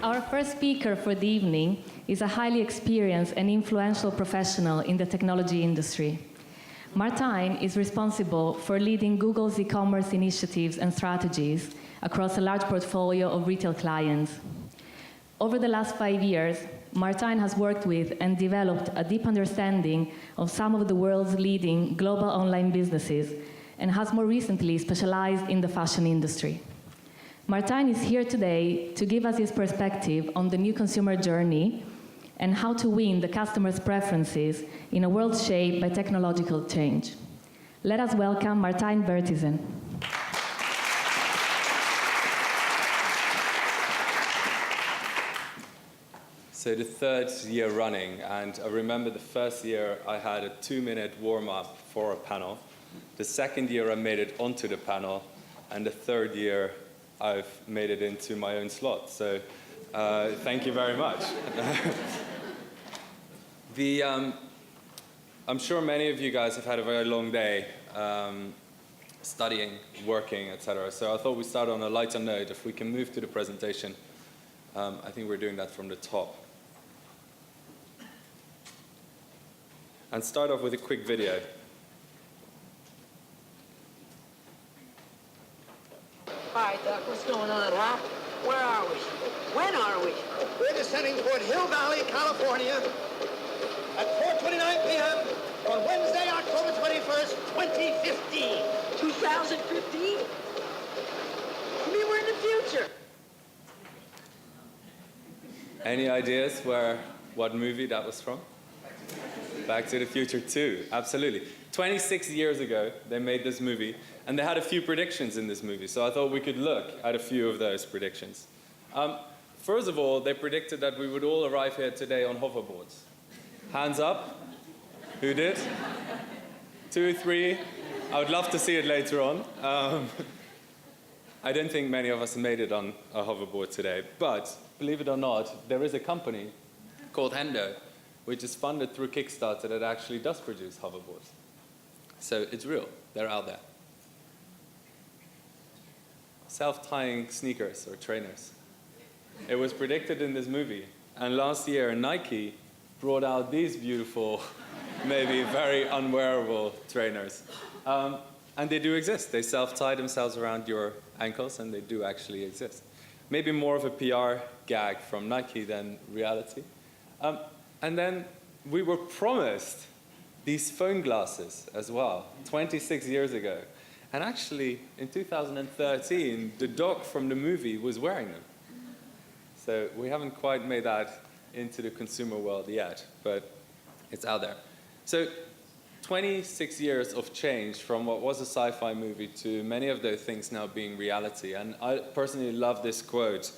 Our first speaker for the evening is a highly experienced and influential professional in the technology industry. Martijn is responsible for leading Google's e-commerce initiatives and strategies across a large portfolio of retail clients. Over the last 5 years, Martijn has worked with and developed a deep understanding of some of the world's leading global online businesses and has more recently specialized in the fashion industry. Martijn is here today to give us his perspective on the new consumer journey and how to win the customer's preferences in a world shaped by technological change. Let us welcome Martijn Bertisen. So the third year running, and I remember the first year I had a 2-minute warm-up for a panel. The second year I made it onto the panel, and the third year I've made it into my own slot. So thank you very much. I'm sure many of you guys have had a very long day studying, working, etc. So I thought we'd start on a lighter note. If we can move to the presentation, I think we're doing that from the top. And start off with a quick video. Hi, Doc. What's going on, huh? Where are we? When are we? We're descending toward Hill Valley, California at 4:29 p.m. on Wednesday, October 21st, 2015. 2015? You mean we're in the future? Any ideas what movie that was from? Back to the Future 2, absolutely. 26 years ago, they made this movie, and they had a few predictions in this movie, so I thought we could look at a few of those predictions. First of all, they predicted that we would all arrive here today on hoverboards. Hands up. Who did? 2, 3. I would love to see it later on. I don't think many of us made it on a hoverboard today, but believe it or not, there is a company called Hendo, which is funded through Kickstarter that actually does produce hoverboards. So it's real, they're out there. Self-tying sneakers or trainers. It was predicted in this movie. And last year, Nike brought out these beautiful, maybe very unwearable trainers. And they do exist. They self-tie themselves around your ankles, and they do actually exist. Maybe more of a PR gag from Nike than reality. And then we were promised these phone glasses as well, 26 years ago. And actually, in 2013, the dog from the movie was wearing them. So we haven't quite made that into the consumer world yet, but it's out there. So 26 years of change from what was a sci-fi movie to many of those things now being reality. And I personally love this quote,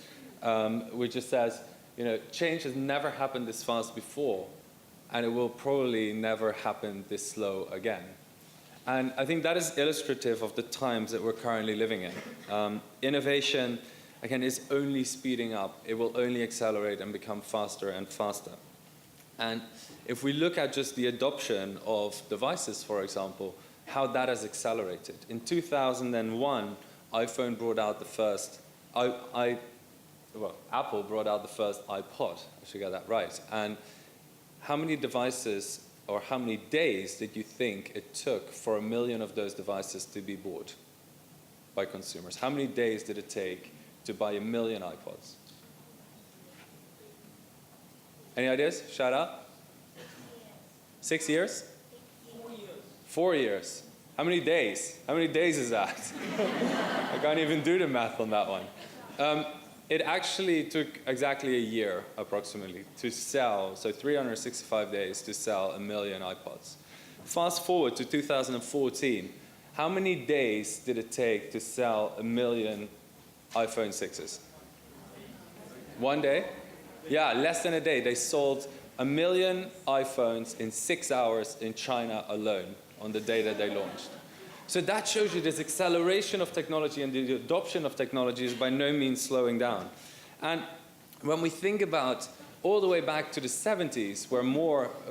which just says, you know, change has never happened this fast before, and it will probably never happen this slow again. And I think that is illustrative of the times that we're currently living in. Innovation, again, is only speeding up. It will only accelerate and become faster and faster. And if we look at just the adoption of devices, for example, how that has accelerated. In 2001, iPhone brought out the first, Apple brought out the first iPod. I should get that right. And how many devices or how many days did you think it took for 1 million of those devices to be bought by consumers? How many days did it take to buy 1 million iPods? Any ideas? Shout out. 6 years? 4 years. 4 years. How many days? How many days is that? I can't even do the math on that one. It actually took exactly a year, approximately, to sell, so 365 days to sell 1 million iPods. Fast forward to 2014, how many days did it take to sell 1 million iPhone 6s? 1 day? Yeah, less than a day. They sold 1 million iPhones in 6 hours in China alone on the day that they launched. So that shows you this acceleration of technology, and the adoption of technology is by no means slowing down. And when we think about all the way back to the 70s, where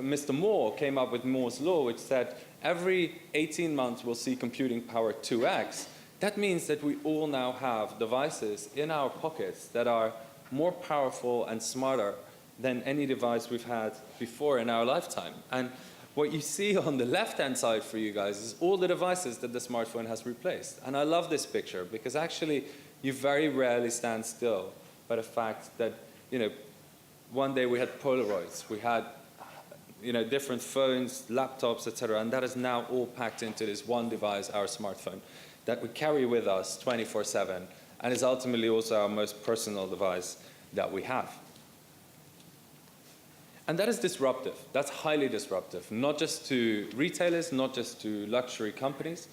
Mr. Moore came up with Moore's Law, which said every 18 months we'll see computing power 2x, that means that we all now have devices in our pockets that are more powerful and smarter than any device we've had before in our lifetime. And what you see on the left-hand side for you guys is all the devices that the smartphone has replaced. And I love this picture because actually you very rarely stand still by the fact that, one day we had Polaroids, we had, different phones, laptops, etc., and that is now all packed into this one device, our smartphone, that we carry with us 24/7, and is ultimately also our most personal device that we have. And that is disruptive. That's highly disruptive, not just to retailers, not just to luxury companies,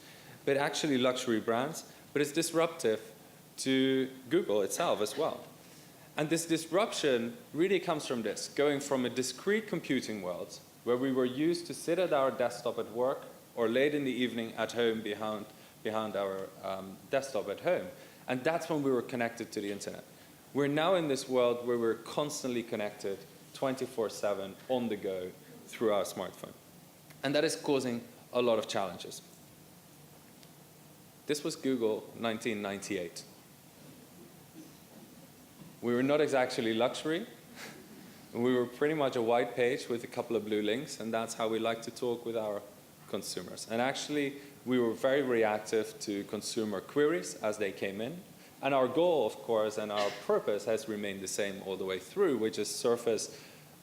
but actually luxury brands, but it's disruptive to Google itself as well. And this disruption really comes from this, going from a discrete computing world where we were used to sit at our desktop at work or late in the evening at home behind our desktop at home. And that's when we were connected to the internet. We're now in this world where we're constantly connected 24/7 on the go through our smartphone. And that is causing a lot of challenges. This was Google 1998. We were not exactly luxury. We were pretty much a white page with a couple of blue links, and that's how we like to talk with our consumers. And actually, we were very reactive to consumer queries as they came in. And our goal, of course, and our purpose has remained the same all the way through, which is surface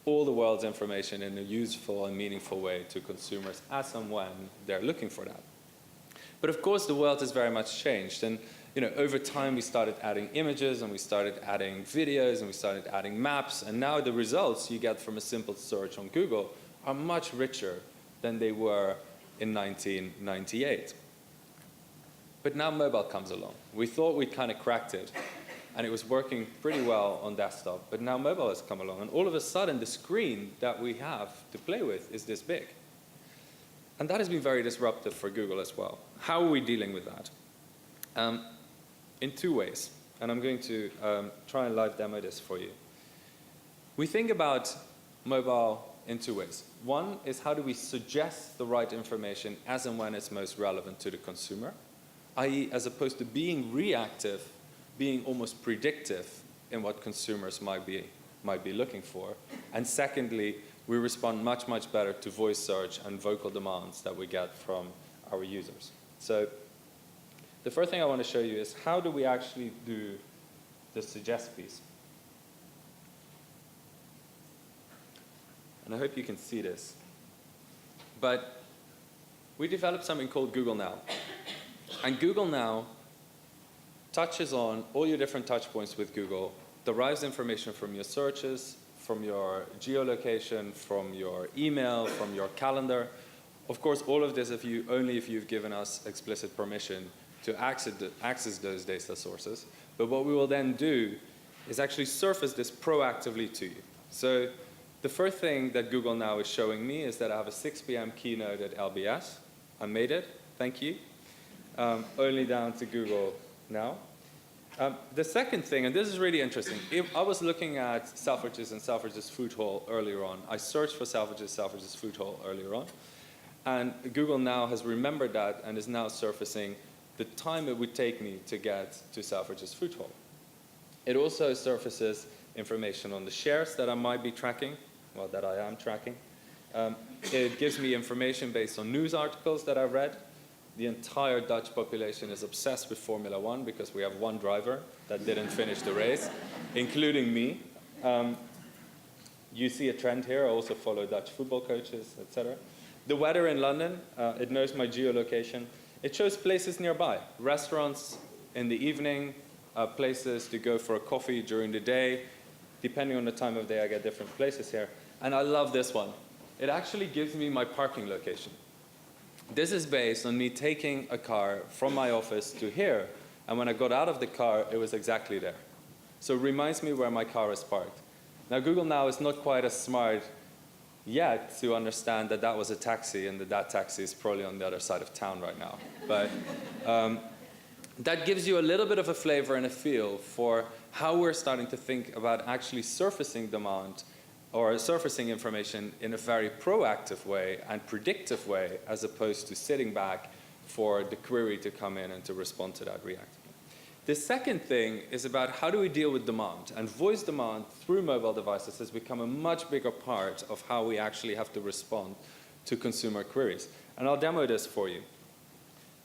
all the world's information in a useful and meaningful way to consumers as and when they're looking for that. But of course, the world has very much changed. And over time, we started adding images, and we started adding videos, and we started adding maps. And now the results you get from a simple search on Google are much richer than they were in 1998. But now mobile comes along. We thought we'd kind of cracked it, and it was working pretty well on desktop. But now mobile has come along, and all of a sudden, the screen that we have to play with is this big. And that has been very disruptive for Google as well. How are we dealing with that? In two ways, and I'm going to try and live demo this for you. We think about mobile in two ways. One is how do we suggest the right information as and when it's most relevant to the consumer, i.e. as opposed to being reactive, being almost predictive in what consumers might be looking for. And secondly, we respond much, much better to voice search and vocal demands that we get from our users. So the first thing I want to show you is how do we actually do the suggest piece. And I hope you can see this. But we developed something called Google Now. And Google Now touches on all your different touch points with Google, derives information from your searches, from your geolocation, from your email, from your calendar. Of course, all of this only if you've given us explicit permission to access those data sources. But what we will then do is actually surface this proactively to you. So the first thing that Google Now is showing me is that I have a 6 p.m. keynote at LBS. I made it. Thank you. Only down to Google Now. The second thing, and this is really interesting, I was looking at Selfridges and Selfridges Food Hall earlier on. I searched for Selfridges Food Hall earlier on. And Google Now has remembered that and is now surfacing the time it would take me to get to Selfridges Food Hall. It also surfaces information on the shares that I might be tracking, well, that I am tracking. It gives me information based on news articles that I read. The entire Dutch population is obsessed with Formula One because we have one driver that didn't finish the race, including me. You see a trend here. I also follow Dutch football coaches, etc. The weather in London, it knows my geolocation. It shows places nearby, restaurants in the evening, places to go for a coffee during the day. Depending on the time of day, I get different places here. And I love this one. It actually gives me my parking location. This is based on me taking a car from my office to here, and when I got out of the car, it was exactly there. So it reminds me where my car is parked. Now, Google Now is not quite as smart yet to understand that that was a taxi, and that taxi is probably on the other side of town right now. But that gives you a little bit of a flavor and a feel for how we're starting to think about actually surfacing demand or surfacing information in a very proactive way and predictive way, as opposed to sitting back for the query to come in and to respond to that reactively. The second thing is about how do we deal with demand? And voice demand through mobile devices has become a much bigger part of how we actually have to respond to consumer queries. And I'll demo this for you.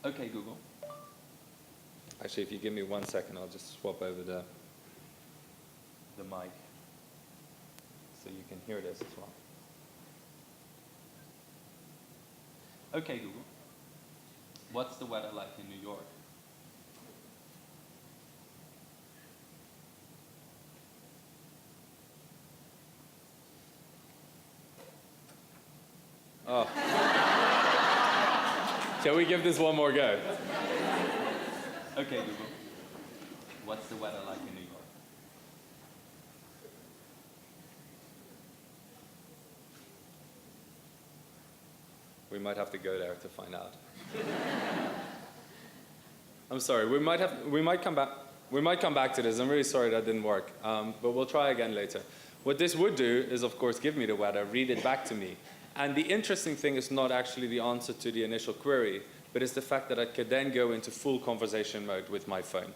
Okay, Google. Actually, if you give me 1 second, I'll just swap over the mic so you can hear this as well. Okay, Google. What's the weather like in New York? Oh. Shall we give this one more go? Okay, Google. What's the weather like in New York? We might have to go there to find out. I'm sorry. We might come back to this. I'm really sorry that didn't work, but we'll try again later. What this would do is, of course, give me the weather, read it back to me. And the interesting thing is not actually the answer to the initial query, but it's the fact that I could then go into full conversation mode with my phone.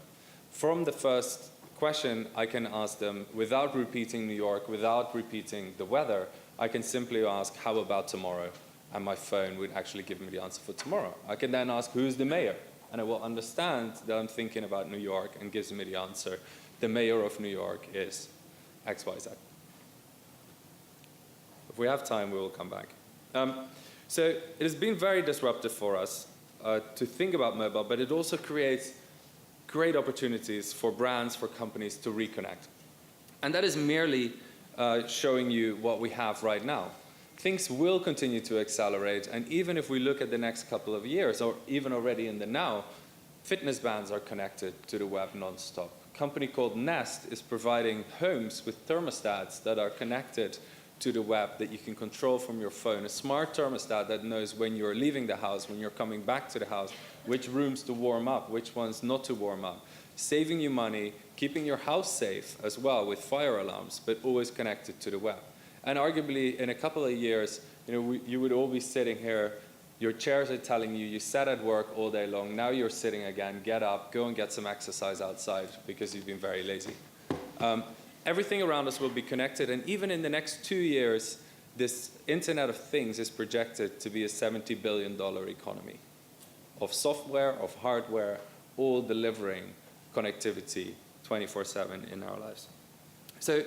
From the first question, I can ask them, without repeating New York, without repeating the weather, I can simply ask, how about tomorrow? And my phone would actually give me the answer for tomorrow. I can then ask, who's the mayor? And it will understand that I'm thinking about New York and gives me the answer. The mayor of New York is XYZ. If we have time, we will come back. So it has been very disruptive for us to think about mobile, but it also creates great opportunities for brands, for companies to reconnect. And that is merely showing you what we have right now. Things will continue to accelerate, and even if we look at the next couple of years, or even already in the now, fitness bands are connected to the web nonstop. A company called Nest is providing homes with thermostats that are connected to the web that you can control from your phone. A smart thermostat that knows when you're leaving the house, when you're coming back to the house, which rooms to warm up, which ones not to warm up. Saving you money, keeping your house safe as well with fire alarms, but always connected to the web. And arguably, in a couple of years, you would all be sitting here, your chairs are telling you, you sat at work all day long, now you're sitting again, get up, go and get some exercise outside because you've been very lazy. Everything around us will be connected, and even in the next 2 years, this Internet of Things is projected to be a $70 billion economy of software, of hardware, all delivering connectivity 24/7 in our lives. So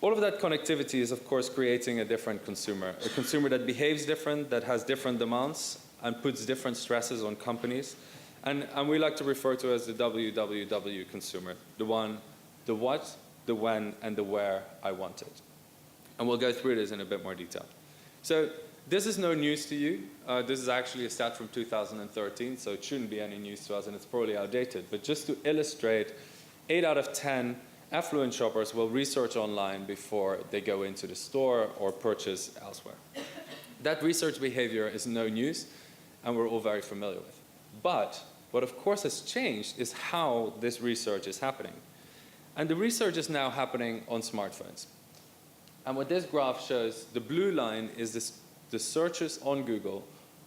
all of that connectivity is, of course, creating a different consumer, a consumer that behaves different, that has different demands, and puts different stresses on companies. And we like to refer to as the WWW consumer, the one, the what, the when, and the where I want it. And we'll go through this in a bit more detail. So this is no news to you. This is actually a stat from 2013, so it shouldn't be any news to us, and it's probably outdated. But just to illustrate, 8 out of 10 affluent shoppers will research online before they go into the store or purchase elsewhere. That research behavior is no news, and we're all very familiar with. But what, of course, has changed is how this research is happening. And the research is now happening on smartphones. And what this graph shows, the blue line is the searches on Google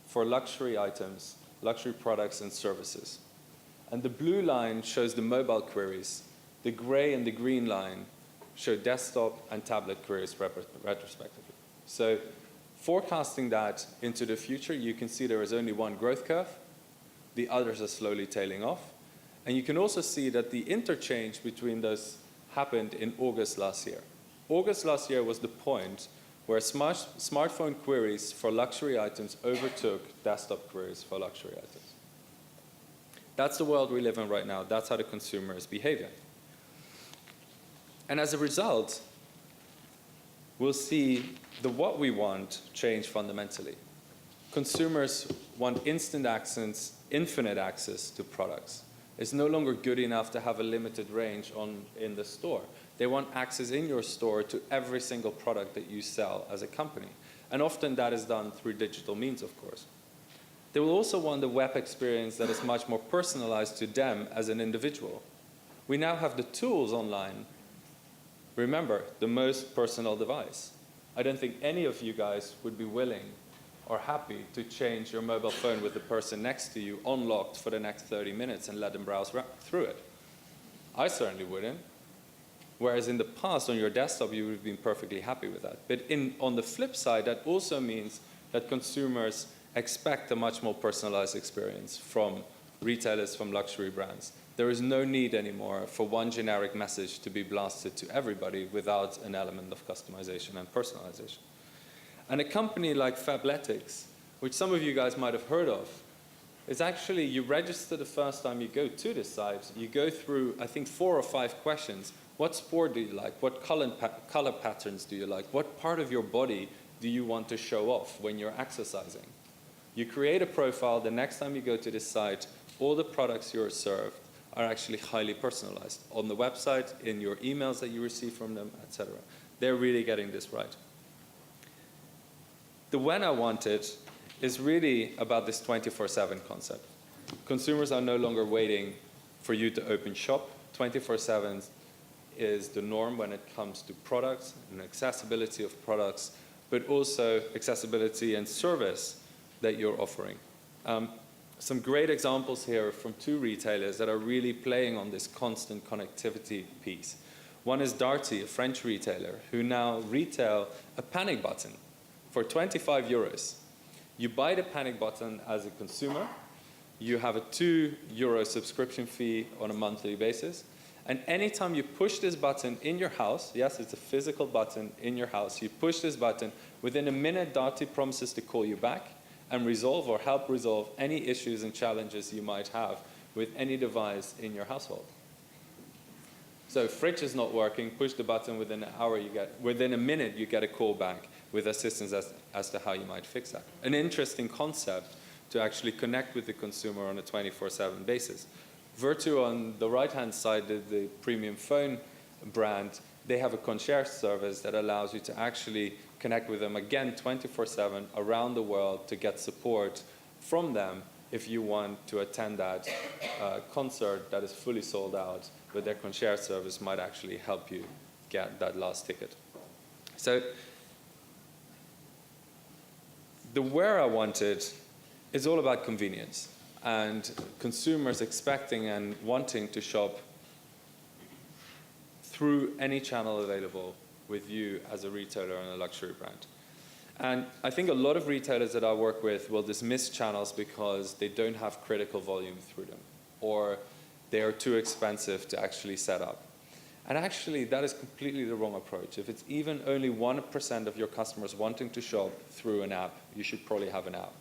for luxury items, luxury products and services. And the blue line shows the mobile queries. The gray and the green line show desktop and tablet queries retrospectively. So forecasting that into the future, you can see there is only one growth curve. The others are slowly tailing off. And you can also see that the interchange between those happened in August last year. August last year was the point where smartphone queries for luxury items overtook desktop queries for luxury items. That's the world we live in right now. That's how the consumer is behaving. And as a result, we'll see the what we want change fundamentally. Consumers want instant access, infinite access to products. It's no longer good enough to have a limited range in the store. They want access in your store to every single product that you sell as a company. And often that is done through digital means, of course. They will also want a web experience that is much more personalized to them as an individual. We now have the tools online. Remember, the most personal device. I don't think any of you guys would be willing or happy to change your mobile phone with the person next to you unlocked for the next 30 minutes and let them browse through it. I certainly wouldn't. Whereas in the past, on your desktop, you would have been perfectly happy with that. But on the flip side, that also means that consumers expect a much more personalized experience from retailers, from luxury brands. There is no need anymore for one generic message to be blasted to everybody without an element of customization and personalization. And a company like Fabletics, which some of you guys might have heard of, is actually, you register the first time you go to the site, you go through, I think, 4 or 5 questions. What sport do you like? What color patterns do you like? What part of your body do you want to show off when you're exercising? You create a profile. The next time you go to this site, all the products you're served are actually highly personalized on the website, in your emails that you receive from them, etc. They're really getting this right. The when I want it is really about this 24/7 concept. Consumers are no longer waiting for you to open shop. 24/7 is the norm when it comes to products and accessibility of products, but also accessibility and service that you're offering. Some great examples here from 2 retailers that are really playing on this constant connectivity piece. One is Darty, a French retailer, who now retail a panic button for 25 euros. You buy the panic button as a consumer. You have a 2 euro subscription fee on a monthly basis. And anytime you push this button in your house, yes, it's a physical button in your house, you push this button, within a minute, Darty promises to call you back and resolve or help resolve any issues and challenges you might have with any device in your household. So fridge is not working, push the button, within within a minute you get a call back with assistance as to how you might fix that. An interesting concept to actually connect with the consumer on a 24/7 basis. Vertu on the right-hand side, the premium phone brand, they have a concierge service that allows you to actually connect with them, again, 24/7 around the world to get support from them if you want to attend that concert that is fully sold out, but their concierge service might actually help you get that last ticket. So the where I wanted is all about convenience and consumers expecting and wanting to shop through any channel available with you as a retailer and a luxury brand. And I think a lot of retailers that I work with will dismiss channels because they don't have critical volume through them, or they are too expensive to actually set up. And actually, that is completely the wrong approach. If it's even only 1% of your customers wanting to shop through an app, you should probably have an app.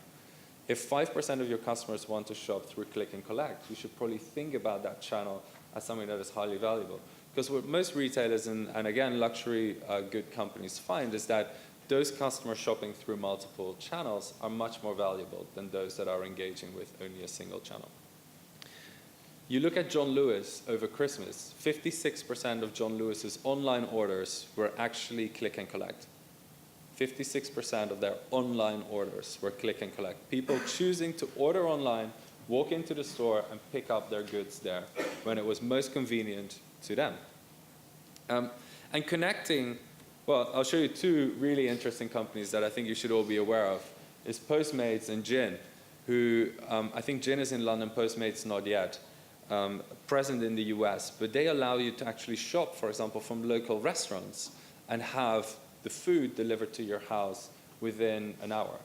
If 5% of your customers want to shop through click and collect, you should probably think about that channel as something that is highly valuable. Because what most retailers and again, luxury good companies find is that those customers shopping through multiple channels are much more valuable than those that are engaging with only a single channel. You look at John Lewis over Christmas, 56% of John Lewis's online orders were actually click and collect. 56% of their online orders were click and collect. People choosing to order online, walk into the store and pick up their goods there when it was most convenient to them. And connecting, well, I'll show you 2 really interesting companies that I think you should all be aware of. Is Postmates and Gin, who I think Gin is in London, Postmates not yet, present in the US, but they allow you to actually shop, for example, from local restaurants and have the food delivered to your house within an hour.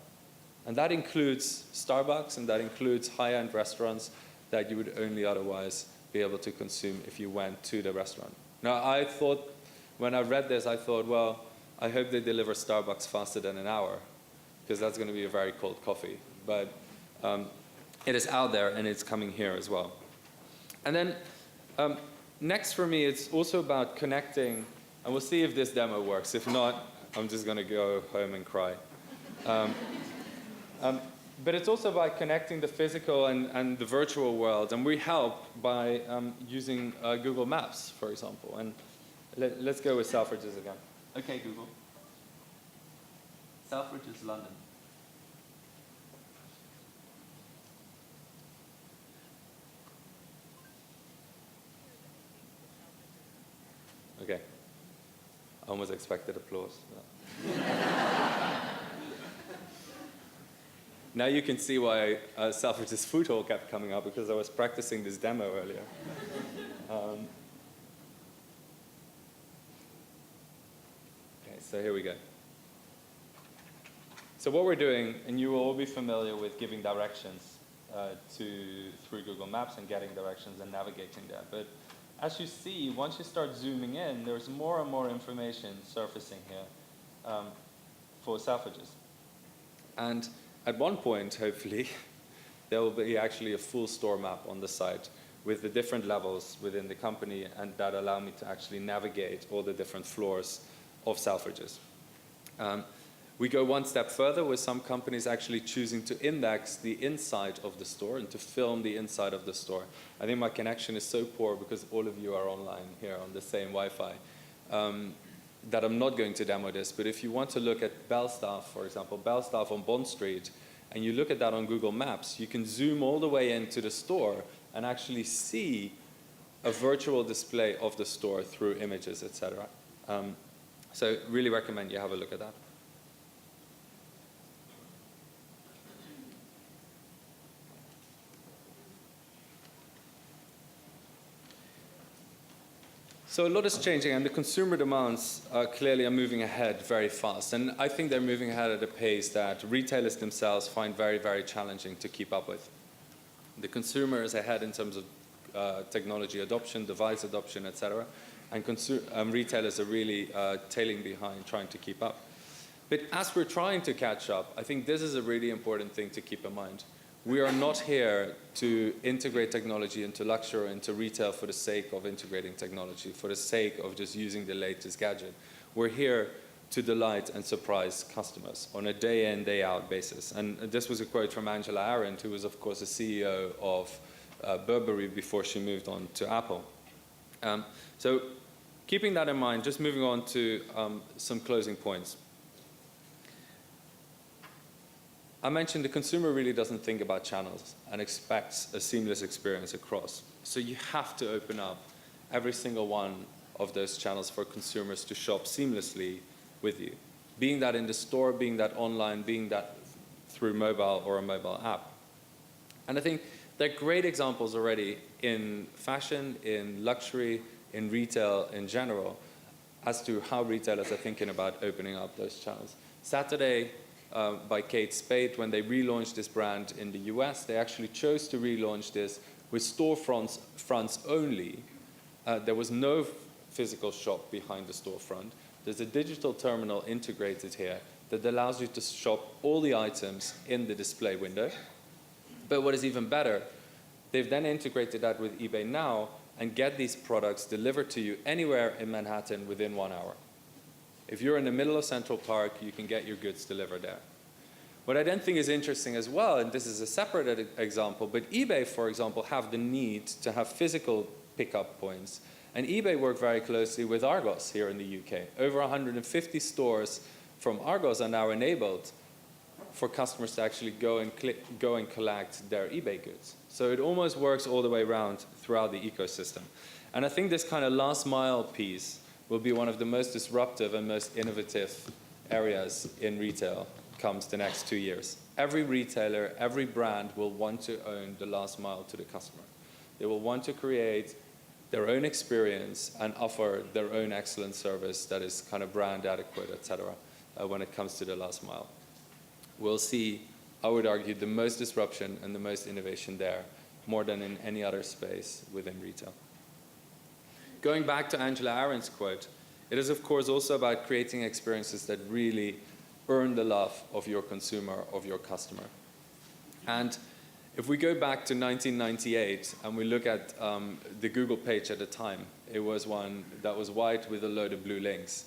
And that includes Starbucks, and that includes high-end restaurants that you would only otherwise be able to consume if you went to the restaurant. Now, I thought, when I read this, I thought, well, I hope they deliver Starbucks faster than an hour, because that's going to be a very cold coffee. But it is out there, and it's coming here as well. And then next for me, it's also about connecting, and we'll see if this demo works. If not, I'm just going to go home and cry. But it's also about connecting the physical and the virtual world, and we help by using Google Maps, for example. And let's go with Selfridges again. Okay, Google. Selfridges, London. Okay. I almost expected applause. Now you can see why Selfridge's food hall kept coming up, because I was practicing this demo earlier. Okay, so here we go. So what we're doing, and you will all be familiar with giving directions through Google Maps and getting directions and navigating there. But as you see, once you start zooming in, there's more and more information surfacing here for Selfridges. And at one point, hopefully, there will be actually a full store map on the site with the different levels within the company, and that allow me to actually navigate all the different floors of Selfridges. We go one step further with some companies actually choosing to index the inside of the store and to film the inside of the store. I think my connection is so poor because all of you are online here on the same Wi-Fi that I'm not going to demo this. But if you want to look at Belstaff, for example, Belstaff on Bond Street, and you look at that on Google Maps, you can zoom all the way into the store and actually see a virtual display of the store through images, etc. So really recommend you have a look at that. So a lot is changing, and the consumer demands clearly are moving ahead very fast. And I think they're moving ahead at a pace that retailers themselves find very, very challenging to keep up with. The consumer is ahead in terms of technology adoption, device adoption, etc. And retailers are really tailing behind, trying to keep up. But as we're trying to catch up, I think this is a really important thing to keep in mind. We are not here to integrate technology into luxury, into retail for the sake of integrating technology, for the sake of just using the latest gadget. We're here to delight and surprise customers on a day in, day out basis. And this was a quote from Angela Arendt, who was, of course, the CEO of Burberry before she moved on to Apple. So keeping that in mind, just moving on to some closing points. I mentioned the consumer really doesn't think about channels and expects a seamless experience across. So you have to open up every single one of those channels for consumers to shop seamlessly with you. Being that in the store, being that online, being that through mobile or a mobile app. And I think there are great examples already in fashion, in luxury, in retail in general, as to how retailers are thinking about opening up those channels. Saturday, by Kate Spade, when they relaunched this brand in the US, they actually chose to relaunch this with storefronts only. There was no physical shop behind the storefront. There's a digital terminal integrated here that allows you to shop all the items in the display window. But what is even better, they've then integrated that with eBay Now and get these products delivered to you anywhere in Manhattan within 1 hour. If you're in the middle of Central Park, you can get your goods delivered there. What I then think is interesting as well, and this is a separate example, but eBay, for example, have the need to have physical pickup points. And eBay work very closely with Argos here in the UK. Over 150 stores from Argos are now enabled for customers to actually go and collect their eBay goods. So it almost works all the way around throughout the ecosystem. And I think this kind of last mile piece will be one of the most disruptive and most innovative areas in retail comes the next 2 years. Every retailer, every brand will want to own the last mile to the customer. They will want to create their own experience and offer their own excellent service that is kind of brand adequate, etc., when it comes to the last mile. We'll see, I would argue, the most disruption and the most innovation there, more than in any other space within retail. Going back to Angela Arendt's quote, it is of course also about creating experiences that really earn the love of your consumer, of your customer. And if we go back to 1998 and we look at the Google page at the time, it was one that was white with a load of blue links.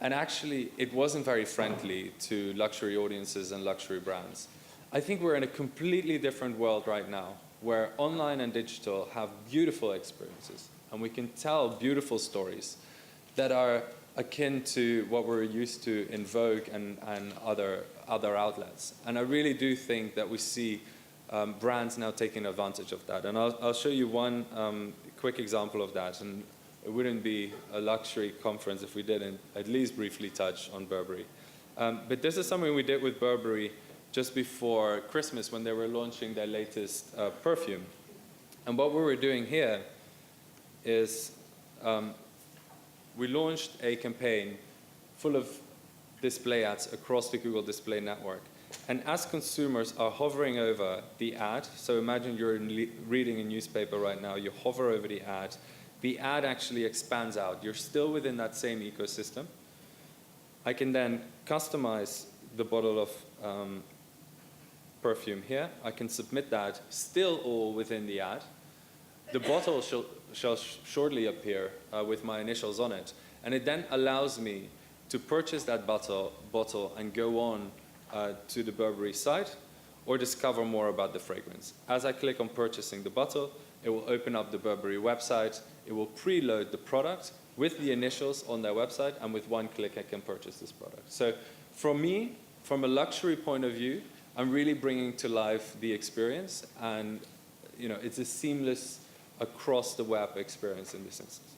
And actually, it wasn't very friendly to luxury audiences and luxury brands. I think we're in a completely different world right now, where online and digital have beautiful experiences. And we can tell beautiful stories that are akin to what we're used to in Vogue and other outlets. And I really do think that we see brands now taking advantage of that. And I'll show you one quick example of that. And it wouldn't be a luxury conference if we didn't at least briefly touch on Burberry. But this is something we did with Burberry just before Christmas when they were launching their latest perfume. And what we were doing here is we launched a campaign full of display ads across the Google Display Network. And as consumers are hovering over the ad, so imagine you're reading a newspaper right now, you hover over the ad actually expands out. You're still within that same ecosystem. I can then customize the bottle of perfume here. I can submit that, still all within the ad. The bottle shall shortly appear with my initials on it. And it then allows me to purchase that bottle and go on to the Burberry site or discover more about the fragrance. As I click on purchasing the bottle, it will open up the Burberry website. It will preload the product with the initials on their website, and with one click I can purchase this product. So for me, from a luxury point of view, I'm really bringing to life the experience, and it's a seamless across the web experience in this instance.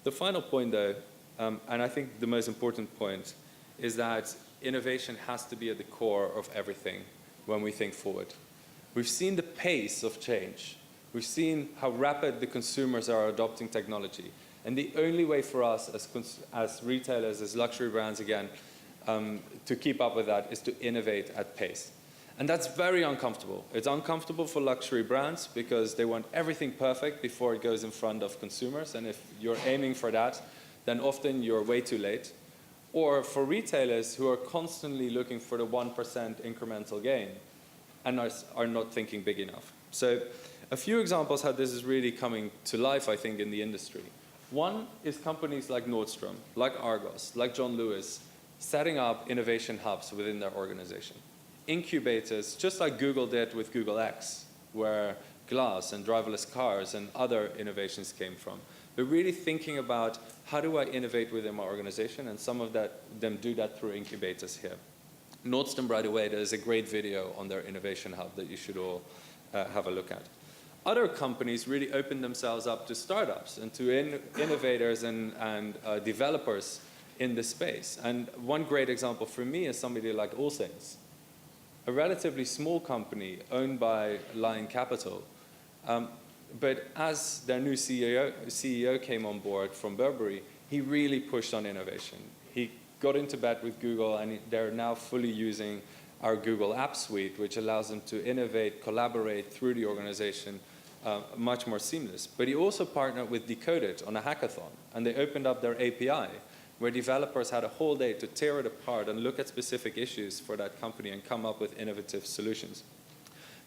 The final point, though, and I think the most important point, is that innovation has to be at the core of everything when we think forward. We've seen the pace of change. We've seen how rapid the consumers are adopting technology. And the only way for us as retailers, as luxury brands, again, to keep up with that is to innovate at pace. And that's very uncomfortable. It's uncomfortable for luxury brands because they want everything perfect before it goes in front of consumers. And if you're aiming for that, then often you're way too late. Or for retailers who are constantly looking for the 1% incremental gain and are not thinking big enough. So a few examples how this is really coming to life, I think, in the industry. One is companies like Nordstrom, like Argos, like John Lewis, setting up innovation hubs within their organization. Incubators, just like Google did with Google X, where glass and driverless cars and other innovations came from. But really thinking about how do I innovate within my organization, and some of them do that through incubators here. Nordstrom, by the way, there's a great video on their innovation hub that you should all have a look at. Other companies really open themselves up to startups and to innovators and developers in this space. And one great example for me is somebody like All Saints, a relatively small company owned by Lion Capital. But as their new CEO came on board from Burberry, he really pushed on innovation. He got into bed with Google, and they're now fully using our Google App Suite, which allows them to innovate, collaborate through the organization much more seamless. But he also partnered with Decoded on a hackathon, and they opened up their API, where developers had a whole day to tear it apart and look at specific issues for that company and come up with innovative solutions.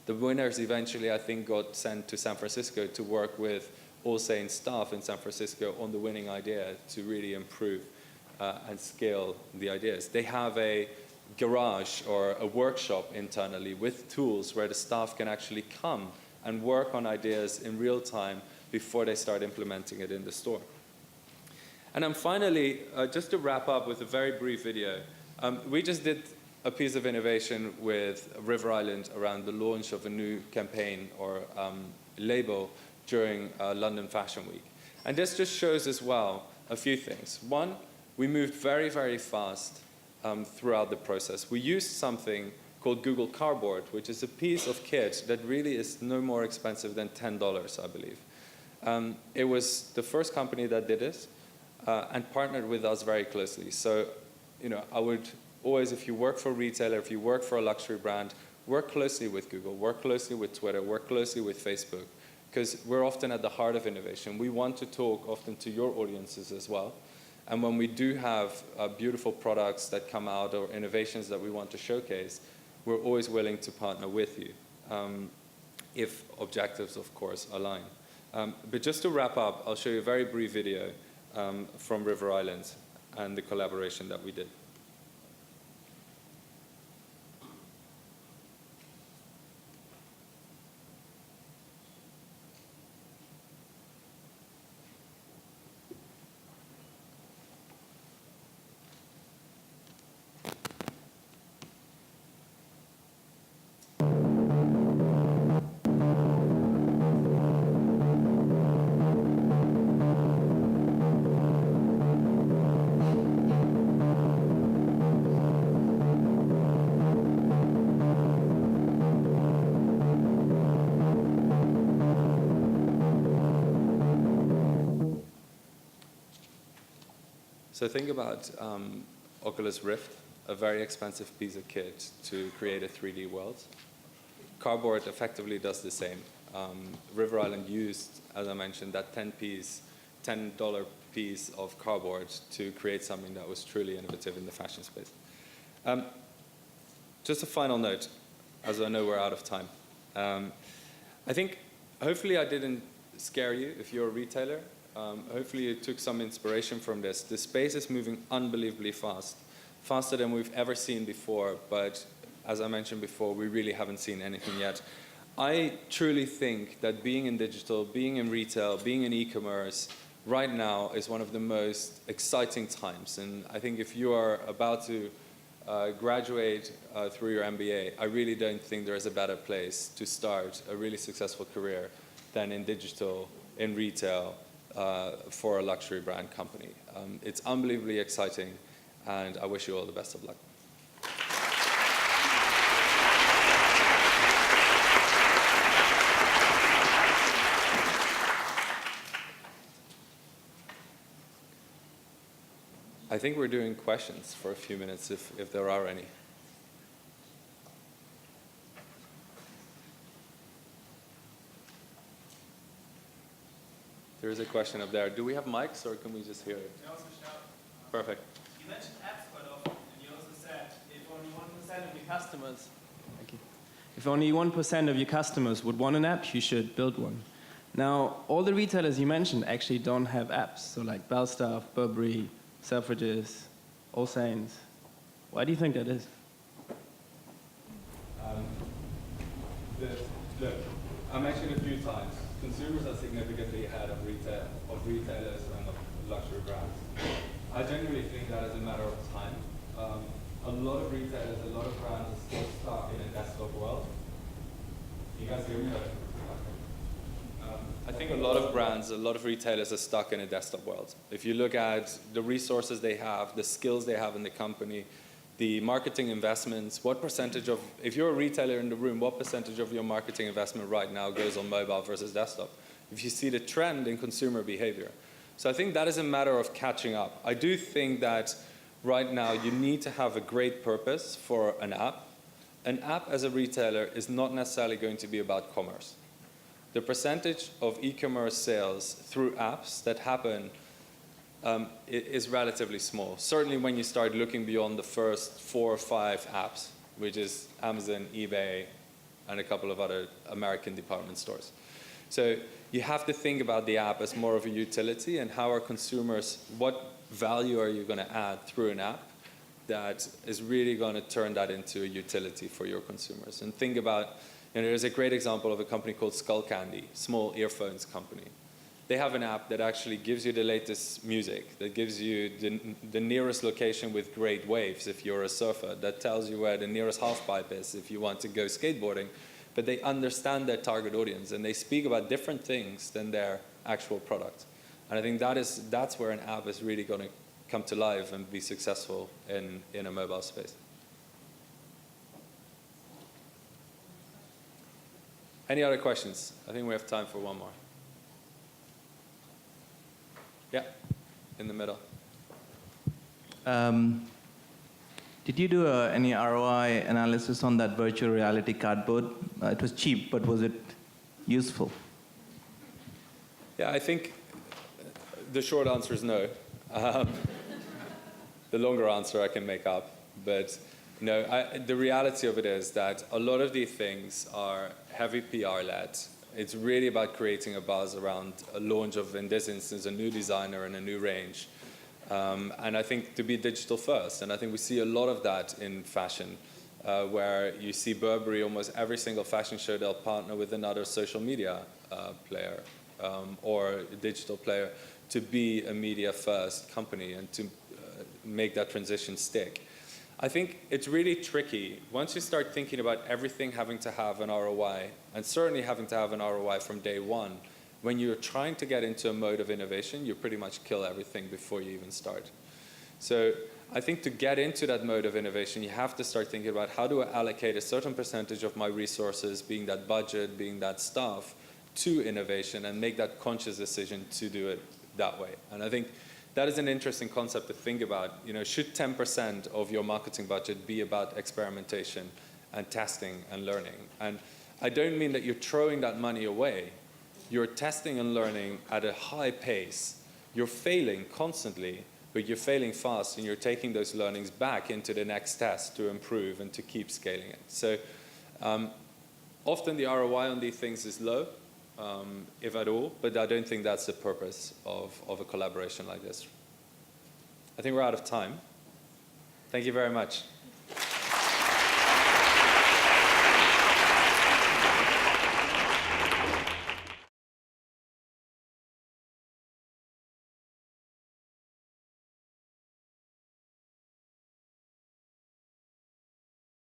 The winners eventually, I think, got sent to San Francisco to work with All Saints staff in San Francisco on the winning idea to really improve and scale the ideas. They have a garage or a workshop internally with tools where the staff can actually come and work on ideas in real time before they start implementing it in the store. And then finally, just to wrap up with a very brief video, we just did a piece of innovation with River Island around the launch of a new campaign or label during London Fashion Week. And this just shows as well a few things. One, we moved very, very fast throughout the process. We used something called Google Cardboard, which is a piece of kit that really is no more expensive than $10, I believe. It was the first company that did this and partnered with us very closely. So, I would always, if you work for a retailer, if you work for a luxury brand, work closely with Google, work closely with Twitter, work closely with Facebook, because we're often at the heart of innovation. We want to talk often to your audiences as well. And when we do have beautiful products that come out or innovations that we want to showcase, we're always willing to partner with you, if objectives, of course, align. But just to wrap up, I'll show you a very brief video from River Island and the collaboration that we did. So think about Oculus Rift, a very expensive piece of kit to create a 3D world. Cardboard effectively does the same. River Island used, as I mentioned, that $10 piece of cardboard to create something that was truly innovative in the fashion space. Just a final note, as I know we're out of time. I think, hopefully I didn't scare you if you're a retailer. Hopefully you took some inspiration from this. The space is moving unbelievably fast, faster than we've ever seen before, but as I mentioned before, we really haven't seen anything yet. I truly think that being in digital, being in retail, being in e-commerce, right now is one of the most exciting times. And I think if you are about to graduate through your MBA, I really don't think there is a better place to start a really successful career than in digital, in retail, for a luxury brand company. It's unbelievably exciting, and I wish you all the best of luck. I think we're doing questions for a few minutes, if there are any. There is a question up there. Do we have mics, or can we just hear it? You also shout. Perfect. You mentioned apps quite often, and you also said if only 1% of your customers, thank you. If only 1% of your customers would want an app, you should build one. Now, all the retailers you mentioned actually don't have apps. So like Belstaff, Burberry, Selfridges, All Saints. Why do you think that is? Look, I mentioned a few times, consumers are significantly ahead of retailers and of luxury brands. I genuinely think that is a matter of time. A lot of retailers, a lot of brands are still stuck in a desktop world. You guys hear me? I think a lot of brands, a lot of retailers are stuck in a desktop world. If you look at the resources they have, the skills they have in the company, the marketing investments, what percentage of, if you're a retailer in the room, what percentage of your marketing investment right now goes on mobile versus desktop? If you see the trend in consumer behavior. So I think that is a matter of catching up. I do think that right now you need to have a great purpose for an app. An app as a retailer is not necessarily going to be about commerce. The percentage of e-commerce sales through apps that happen is relatively small. Certainly when you start looking beyond the first 4 or 5 apps, which is Amazon, eBay, and a couple of other American department stores. So you have to think about the app as more of a utility, and how are consumers, what value are you going to add through an app that is really going to turn that into a utility for your consumers. And think about, there's a great example of a company called Skullcandy, small earphones company. They have an app that actually gives you the latest music, that gives you the nearest location with great waves if you're a surfer, that tells you where the nearest half pipe is if you want to go skateboarding. But they understand their target audience, and they speak about different things than their actual product. And I think that's where an app is really going to come to life and be successful in a mobile space. Any other questions? I think we have time for one more. Yeah, in the middle. Did you do any ROI analysis on that virtual reality cardboard? It was cheap, but was it useful? Yeah, I think the short answer is no. The longer answer I can make up. But no, the reality of it is that a lot of these things are heavy PR-led. It's really about creating a buzz around a launch of, in this instance, a new designer and a new range. And I think to be digital first. And I think we see a lot of that in fashion, where you see Burberry, almost every single fashion show, they'll partner with another social media player or a digital player to be a media-first company and to make that transition stick. I think it's really tricky. Once you start thinking about everything having to have an ROI, and certainly having to have an ROI from day one, when you're trying to get into a mode of innovation, you pretty much kill everything before you even start. So I think to get into that mode of innovation, you have to start thinking about how do I allocate a certain percentage of my resources, being that budget, being that staff, to innovation, and make that conscious decision to do it that way. And I think that is an interesting concept to think about. You know, should 10% of your marketing budget be about experimentation and testing and learning? And I don't mean that you're throwing that money away. You're testing and learning at a high pace. You're failing constantly, but you're failing fast, and you're taking those learnings back into the next test to improve and to keep scaling it. So often the ROI on these things is low, if at all, but I don't think that's the purpose of a collaboration like this. I think we're out of time. Thank you very much.